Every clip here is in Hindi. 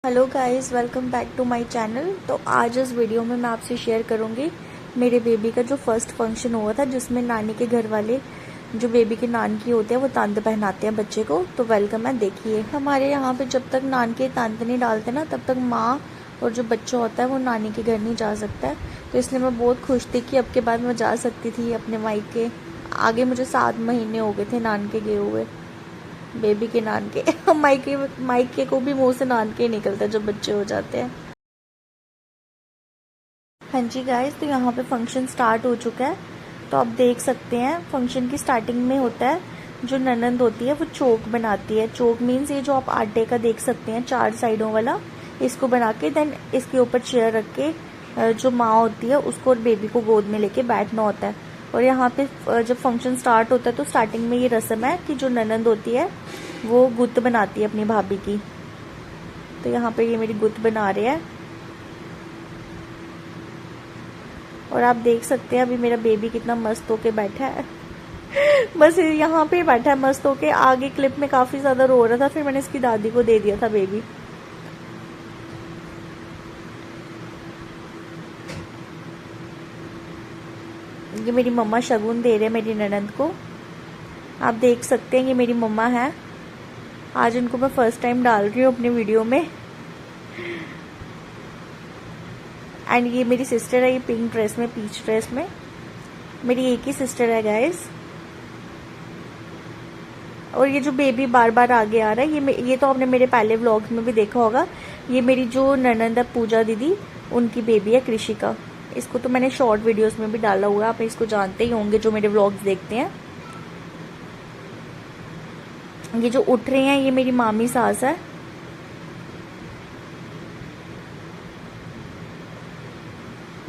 Hello guys, welcome back to my channel. तो आज इस वीडियो में मैं आपसे शेयर करूंगी मेरे बेबी का जो फर्स्ट फंक्शन हुआ था, जिसमें नानी के घर वाले जो बेबी के नानकी होते हैं वो तांत पहनाते हैं बच्चे को। तो वेलकम है। देखिए, हमारे यहाँ पे जब तक नानके तांत नहीं डालते ना, तब तक माँ और जो बच्चा होता है वो नानी के घर नहीं जा सकता है। तो इसलिए मैं बहुत खुश थी कि अब के बाद मैं जा सकती थी अपने मायके। आगे मुझे 7 महीने हो गए थे नानके गए हुए, बेबी के नानके मायके मायके को भी मुंह से नानके ही निकलता है जब बच्चे हो जाते हैं। हाँ जी गाइस, तो यहाँ पे फंक्शन स्टार्ट हो चुका है। तो आप देख सकते हैं फंक्शन की स्टार्टिंग में होता है, जो ननंद होती है वो चोक बनाती है। चोक मीन्स ये जो आप आटे का देख सकते हैं 4 साइडों वाला, इसको बना के देन इसके ऊपर चेयर रख के जो माँ होती है उसको और बेबी को गोद में लेके बैठना होता है। और यहाँ पे जब फंक्शन स्टार्ट होता है तो स्टार्टिंग में ये रस्म है कि जो ननंद होती है वो गुत्त बनाती है अपनी भाभी की। तो यहाँ पे ये मेरी गुत्त बना रहे हैं और आप देख सकते हैं अभी मेरा बेबी कितना मस्त होके बैठा है बस यहाँ पे बैठा है मस्त होके। आगे क्लिप में काफी ज्यादा रो रहा था, फिर मैंने इसकी दादी को दे दिया था बेबी। ये मेरी मम्मा शगुन दे रहे हैं मेरी ननंद को। आप देख सकते हैं ये मेरी मम्मा है। आज इनको मैं फर्स्ट टाइम डाल रही हूँ अपने वीडियो में। एंड ये मेरी सिस्टर है, ये पिंक ड्रेस में, पीच ड्रेस में। मेरी एक ही सिस्टर है गाइस। और ये जो बेबी बार बार आगे आ रहा है, ये तो आपने मेरे पहले व्लॉग्स में भी देखा होगा। ये मेरी जो ननंद है पूजा दीदी, उनकी बेबी है कृषिका। इसको तो मैंने शॉर्ट वीडियोस में भी डाला हुआ है, आप इसको जानते ही होंगे जो मेरे व्लॉग्स देखते हैं। ये जो उठ रहे हैं ये मेरी मामी सास है।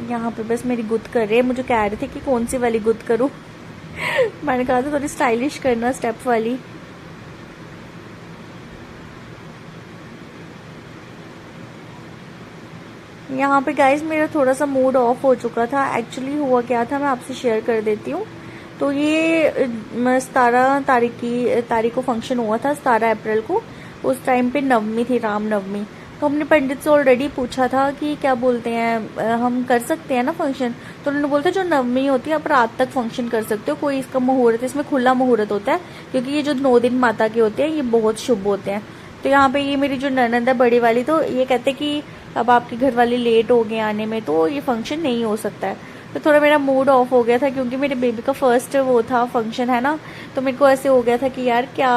यहाँ पे बस मेरी गुत्त कर रहे हैं, मुझे कह रहे थे कि कौन सी वाली गुत्त करूं मैंने कहा था थोड़ी स्टाइलिश करना, स्टेप वाली। यहाँ पे गाइस मेरा थोड़ा सा मूड ऑफ हो चुका था। एक्चुअली हुआ क्या था मैं आपसे शेयर कर देती हूँ। तो ये 17 तारीख को फंक्शन हुआ था, 17 अप्रैल को। उस टाइम पे नवमी थी, राम नवमी। तो हमने पंडित से ऑलरेडी पूछा था कि क्या बोलते हैं हम कर सकते हैं ना फंक्शन। तो उन्होंने बोला था जो नवमी होती है आप रात तक फंक्शन कर सकते हो, कोई इसका मुहूर्त, इसमें खुला मुहूर्त होता है, क्योंकि ये जो 9 दिन माता के होते हैं ये बहुत शुभ होते हैं। तो यहाँ पे ये मेरी जो ननंद है बड़ी वाली, तो ये कहते कि अब आपके घर वाले लेट हो गए आने में, तो ये फंक्शन नहीं हो सकता है। तो थोड़ा मेरा मूड ऑफ हो गया था, क्योंकि मेरे बेबी का फर्स्ट वो था फंक्शन है ना। तो मेरे को ऐसे हो गया था कि यार क्या,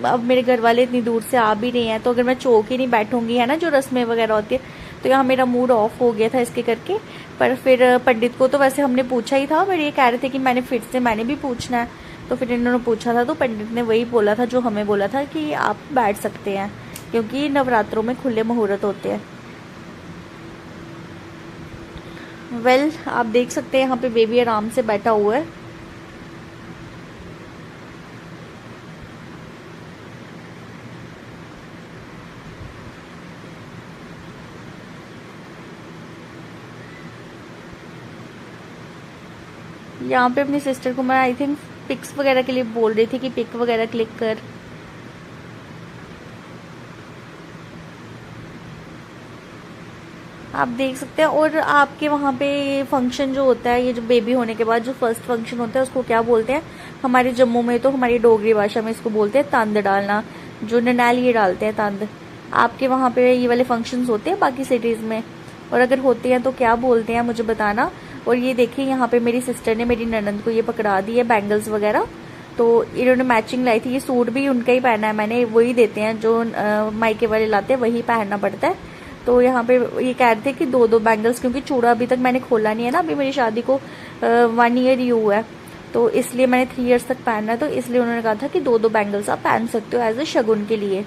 अब मेरे घर वाले इतनी दूर से आ भी रहे हैं, तो अगर मैं चौक ही नहीं बैठूंगी है ना जो रस्में वगैरह होती है, तो यहाँ मेरा मूड ऑफ हो गया था इसके करके। पर फिर पंडित को तो वैसे हमने पूछा ही था, पर ये कह रहे थे कि मैंने भी पूछना है। तो फिर इन्होंने पूछा था तो पंडित ने वही बोला था जो हमें बोला था कि आप बैठ सकते हैं, क्योंकि नवरात्रों में खुले मुहूर्त होते हैं। आप देख सकते हैं यहाँ पे बेबी आराम से बैठा हुआ है। यहाँ पे अपनी सिस्टर को मैं आई थिंक पिक्स वगैरह के लिए बोल रही थी कि पिक वगैरह क्लिक कर। आप देख सकते हैं। और आपके वहाँ पे फंक्शन जो होता है, ये जो बेबी होने के बाद जो फर्स्ट फंक्शन होता है उसको क्या बोलते हैं? हमारे जम्मू में तो हमारी डोगरी भाषा में इसको बोलते हैं तंद डालना। जो ननैल ये डालते हैं तंद। आपके वहाँ पे ये वाले फंक्शंस होते हैं बाकी सिटीज में? और अगर होते हैं तो क्या बोलते हैं मुझे बताना। और ये देखिए यहाँ पे मेरी सिस्टर ने मेरी ननंद को ये पकड़ा दी है बैंगल्स वगैरह। तो इन्होंने मैचिंग लाई थी, ये सूट भी उनका ही पहना है मैंने, वही देते हैं जो मायके वाले लाते हैं वही पहनना पड़ता है। तो यहाँ पे ये कह रहे थे कि 2-2 बैंगल्स, क्योंकि चूड़ा अभी तक मैंने खोला नहीं है ना, अभी मेरी शादी को 1 ईयर ही हुआ है, तो इसलिए मैंने 3 ईयर्स तक पहनना है। तो इसलिए उन्होंने कहा था कि 2-2 बैंगल्स आप पहन सकते हो एज ए शगुन के लिए।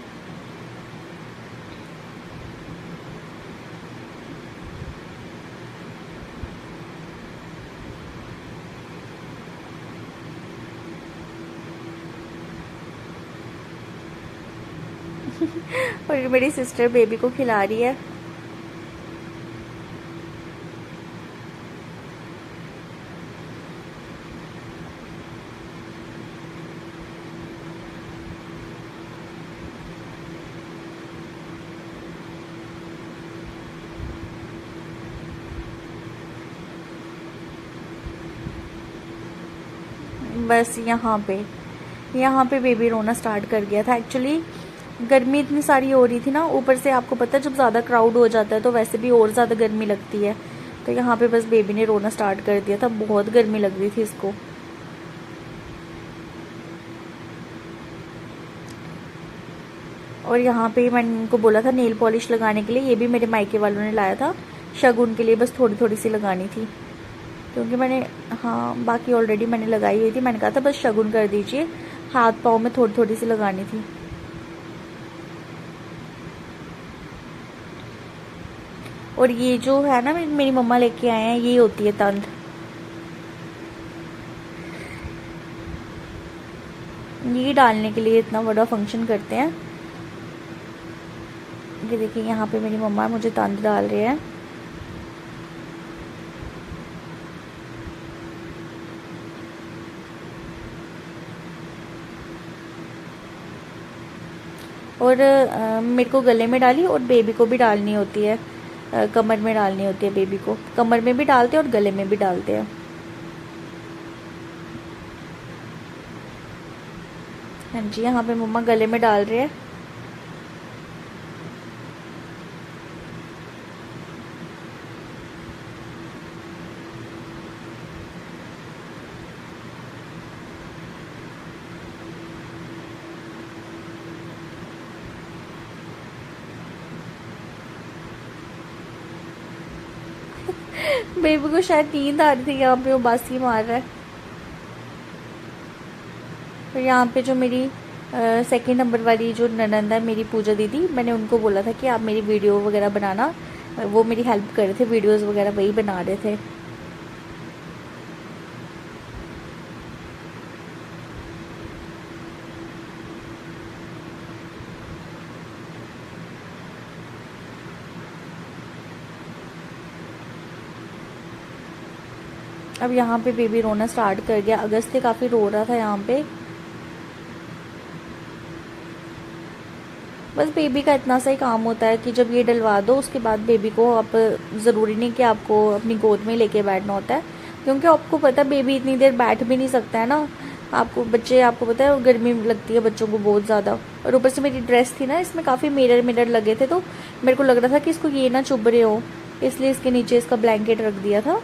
और मेरी सिस्टर बेबी को खिला रही है। बस यहाँ पे बेबी रोना स्टार्ट कर गया था। एक्चुअली गर्मी इतनी सारी हो रही थी ना, ऊपर से आपको पता है जब ज़्यादा क्राउड हो जाता है तो वैसे भी और ज़्यादा गर्मी लगती है। तो यहाँ पे बस बेबी ने रोना स्टार्ट कर दिया था, बहुत गर्मी लग रही थी इसको। और यहाँ पे मैंने इनको बोला था नेल पॉलिश लगाने के लिए, ये भी मेरे मायके वालों ने लाया था शगुन के लिए, बस थोड़ी थोड़ी सी लगानी थी क्योंकि मैंने बाकी ऑलरेडी मैंने लगाई हुई थी। मैंने कहा था बस शगुन कर दीजिए, हाथ पाँव में थोड़ी थोड़ी सी लगानी थी। और ये जो है ना मेरी मम्मा लेके आए हैं, ये होती है तंद। ये डालने के लिए इतना बड़ा फंक्शन करते हैं। ये देखिए यहाँ पे मेरी मम्मा मुझे तंद डाल रहे हैं। और मेरे को गले में डाली और बेबी को भी डालनी होती है, कमर में डालनी होती है। बेबी को कमर में भी डालते हैं और गले में भी डालते हैं। हाँ जी, यहाँ पे मम्मा गले में डाल रहे हैं। बेबी को शायद नींद आ रही थी, यहाँ पे वो बासी मार रहा है। तो यहाँ पे जो मेरी सेकंड नंबर वाली जो ननंद है मेरी पूजा दीदी, मैंने उनको बोला था कि आप मेरी वीडियो वगैरह बनाना, वो मेरी हेल्प कर रहे थे, वीडियोस वगैरह वही बना रहे थे। अब यहाँ पे बेबी रोना स्टार्ट कर गया, अगस्त से काफ़ी रो रहा था यहाँ पे। बस बेबी का इतना सा ही काम होता है कि जब ये डलवा दो उसके बाद बेबी को आप, ज़रूरी नहीं कि आपको अपनी गोद में लेके बैठना होता है, क्योंकि आपको पता है बेबी इतनी देर बैठ भी नहीं सकता है ना। आपको पता है गर्मी लगती है बच्चों को बहुत ज़्यादा। और ऊपर से मेरी ड्रेस थी ना, इसमें काफ़ी मिरर लगे थे, तो मेरे को लग रहा था कि इसको ये ना चुभ रहे हो, इसलिए इसके नीचे इसका ब्लैंकेट रख दिया था।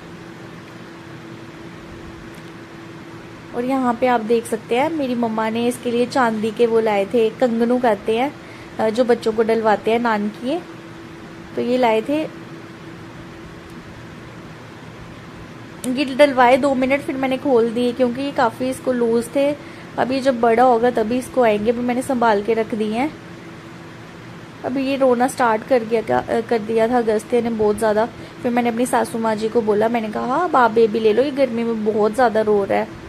और यहाँ पे आप देख सकते हैं मेरी मम्मा ने इसके लिए चांदी के वो लाए थे, कंगनू कहते हैं जो बच्चों को डलवाते हैं नानकिए, तो ये लाए थे। ये डलवाए 2 मिनट, फिर मैंने खोल दिए क्योंकि ये काफ़ी इसको लूज थे। अभी जब बड़ा होगा तभी इसको आएंगे, भी मैंने संभाल के रख दिए हैं। अभी ये रोना स्टार्ट कर दिया था अगस्त्य ने बहुत ज़्यादा। फिर मैंने अपनी सासू माँ जी को बोला, मैंने कहा अब आप बेबी ले लो, ये गर्मी में बहुत ज़्यादा रो रहा है।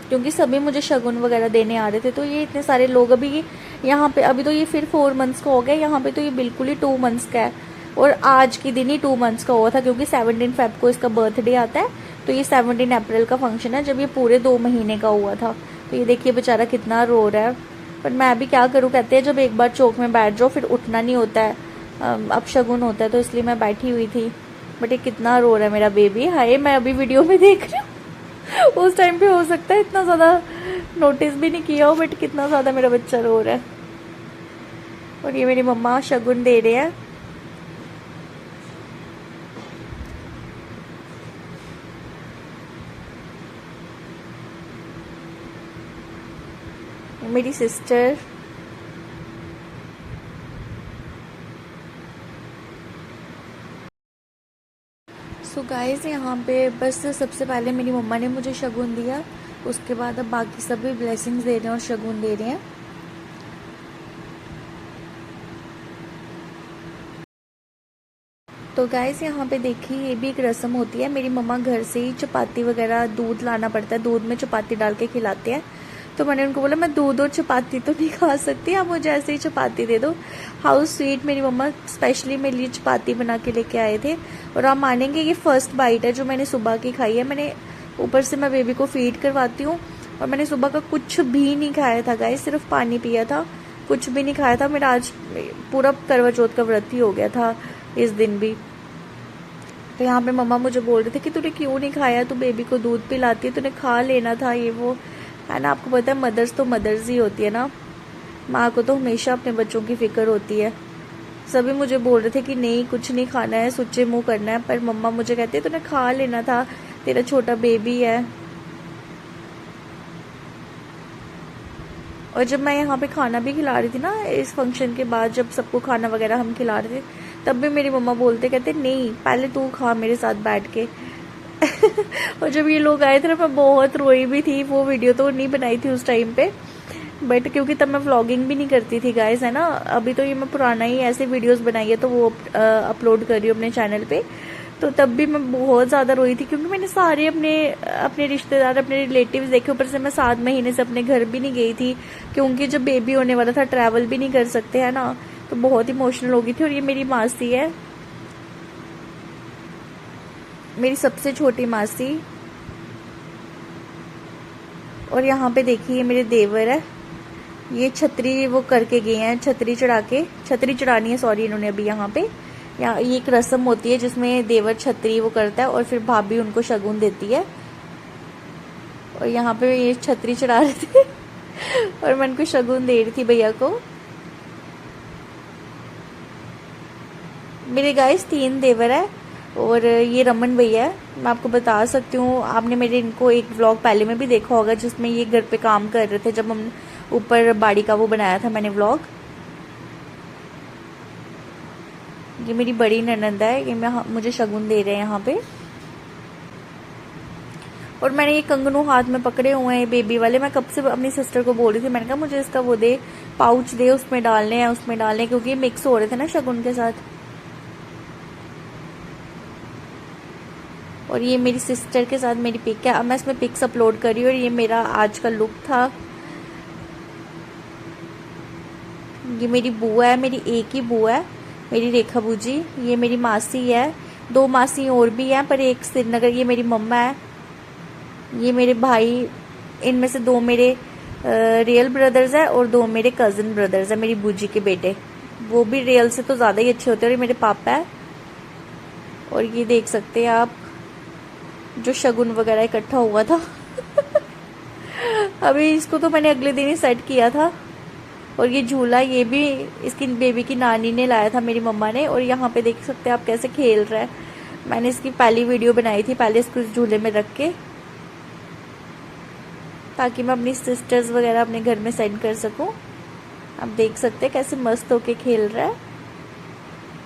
क्योंकि सभी मुझे शगुन वगैरह देने आ रहे थे, तो ये इतने सारे लोग अभी यहाँ पे, अभी तो ये फिर 4 मंथ्स का हो गया, यहाँ पे तो ये बिल्कुल ही 2 मंथ्स का है। और आज के दिन ही 2 मंथ्स का हुआ था, क्योंकि 17 फेब को इसका बर्थडे आता है, तो ये 17 अप्रैल का फंक्शन है, जब ये पूरे 2 महीने का हुआ था। तो ये देखिए बेचारा कितना रो रहा है, पर मैं अभी क्या करूँ, कहते हैं जब एक बार चौक में बैठ जाओ फिर उठना नहीं होता है, अब शगुन होता है, तो इसलिए मैं बैठी हुई थी। बट ये कितना रो रहा है मेरा बेबी, हाय मैं अभी वीडियो में देख रही हूँ। उस टाइम पे हो सकता है इतना ज़्यादा नोटिस भी नहीं किया हो, बट कितना ज़्यादा मेरा बच्चा रो रहा है। और ये मेरी मम्मा शगुन दे रहे हैं। मेरी सिस्टर, सो गाइस यहाँ पे बस सबसे पहले मेरी मम्मा ने मुझे शगुन दिया, उसके बाद अब बाकी सभी ब्लेसिंग्स दे रहे हैं और शगुन दे रहे हैं। तो गाइस यहाँ पे देखिए ये भी एक रस्म होती है, मेरी मम्मा घर से ही चपाती वगैरह, दूध लाना पड़ता है, दूध में चपाती डाल के खिलाते हैं। तो मैंने उनको बोला मैं दूध और चपाती तो नहीं खा सकती, आप मुझे ऐसे ही चपाती दे दो। हाउ स्वीट, मेरी मम्मा स्पेशली मेरे लिए चपाती बना के लेके आए थे। और आप मानेंगे ये फर्स्ट बाइट है जो मैंने सुबह की खाई है। मैंने ऊपर से मैं बेबी को फीड करवाती हूँ, और मैंने सुबह का कुछ भी नहीं खाया था गाइस, सिर्फ पानी पिया था, कुछ भी नहीं खाया था। मेरा आज पूरा करवा चौथ का व्रत ही हो गया था इस दिन भी। तो यहाँ पे मम्मा मुझे बोल रहे थे कि तूने क्यों नहीं खाया, तू बेबी को दूध पिलाती है, तूने खा लेना था ये वो, है ना। आपको पता है मदर्स तो मदर्स ही होती है ना, माँ को तो हमेशा अपने बच्चों की फिक्र होती है। सभी मुझे बोल रहे थे कि नहीं कुछ नहीं खाना है, सुच्चे मुंह करना है, पर मम्मा मुझे कहती है तूने खा लेना था, तेरा छोटा बेबी है। और जब मैं यहाँ पे खाना भी खिला रही थी ना, इस फंक्शन के बाद जब सबको खाना वगैरह हम खिला रहे थे, तब भी मेरी मम्मा बोलते कहते नहीं पहले तू खा मेरे साथ बैठ के। और जब ये लोग आए थे ना, मैं बहुत रोई भी थी। वो वीडियो तो नहीं बनाई थी उस टाइम पे, बट क्योंकि तब मैं व्लॉगिंग भी नहीं करती थी गाइस, है ना। अभी तो ये मैं पुराना ही ऐसे वीडियोस बनाई है तो वो अपलोड कर रही हूँ अपने चैनल पे। तो तब भी मैं बहुत ज़्यादा रोई थी, क्योंकि मैंने सारे अपने रिश्तेदार, अपने रिलेटिव्स देखे। ऊपर से मैं 7 महीने से अपने घर भी नहीं गई थी, क्योंकि जब बेबी होने वाला था ट्रैवल भी नहीं कर सकते, है ना। तो बहुत इमोशनल हो गई थी। और ये मेरी मासी है, मेरी सबसे छोटी मासी। और यहाँ पे देखिए मेरे देवर है, ये छतरी वो करके गए हैं, छतरी चढ़ानी है, सॉरी इन्होंने अभी यहाँ पे। यहाँ ये एक रस्म होती है जिसमें देवर छतरी वो करता है और फिर भाभी उनको शगुन देती है। और यहाँ पे ये छतरी चढ़ा रहे थे और मैं उनको शगुन दे रही थी भैया को। मेरे गाइस 3 देवर है और ये रमन भैया है। मैं आपको बता सकती हूँ, आपने मेरे इनको एक व्लॉग पहले में भी देखा होगा जिसमें ये घर पे काम कर रहे थे, जब हम ऊपर बाड़ी का वो बनाया था मैंने व्लॉग। ये मेरी बड़ी ननंद है, ये मुझे शगुन दे रहे हैं यहाँ पे। और मैंने ये कंगनू हाथ में पकड़े हुए हैं बेबी वाले। मैं कब से अपनी सिस्टर को बोल रही थी, मैंने कहा मुझे इसका वो दे, पाउच दे, उसमें डालने हैं, क्योंकि ये मिक्स हो रहे थे ना शगुन के साथ। और ये मेरी सिस्टर के साथ मेरी पिक है। अब मैं इसमें पिक्स अपलोड कर रही हूँ। और ये मेरा आज का लुक था। ये मेरी बुआ है, मेरी एक ही बुआ है, मेरी रेखा बूजी। ये मेरी मासी है, 2 मासी और भी हैं पर एक श्रीनगर। ये मेरी मम्मा है, ये मेरे भाई, इनमें से 2 मेरे रियल ब्रदर्स है और 2 मेरे कज़न ब्रदर्स है, मेरी बूजी के बेटे। वो भी रियल से तो ज़्यादा ही अच्छे होते हैं। और ये मेरे पापा है। और ये देख सकते हैं आप जो शगुन वगैरह इकट्ठा हुआ था अभी इसको तो मैंने अगले दिन ही सेट किया था। और ये झूला, ये भी इसकी बेबी की नानी ने लाया था, मेरी मम्मा ने। और यहाँ पे देख सकते हैं आप कैसे खेल रहा है। मैंने इसकी पहली वीडियो बनाई थी, पहले इसको इस झूले में रख के, ताकि मैं अपनी सिस्टर्स वगैरह अपने घर में सेंड कर सकूं। आप देख सकते हैं कैसे मस्त होके खेल रहा है।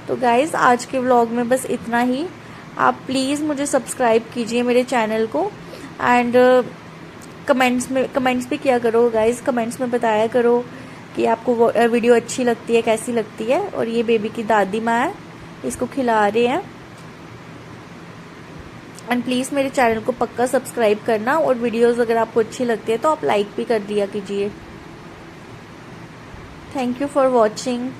तो गाइज आज के व्लॉग में बस इतना ही। आप प्लीज़ मुझे सब्सक्राइब कीजिए मेरे चैनल को। एंड कमेंट्स भी किया करो गाइज, कमेंट्स में बताया करो कि आपको वीडियो अच्छी लगती है, कैसी लगती है। और ये बेबी की दादी माँ है, इसको खिला रहे हैं। एंड प्लीज़ मेरे चैनल को पक्का सब्सक्राइब करना। और वीडियोस अगर आपको अच्छी लगती है तो आप लाइक भी कर दिया कीजिए। Thank you for watching.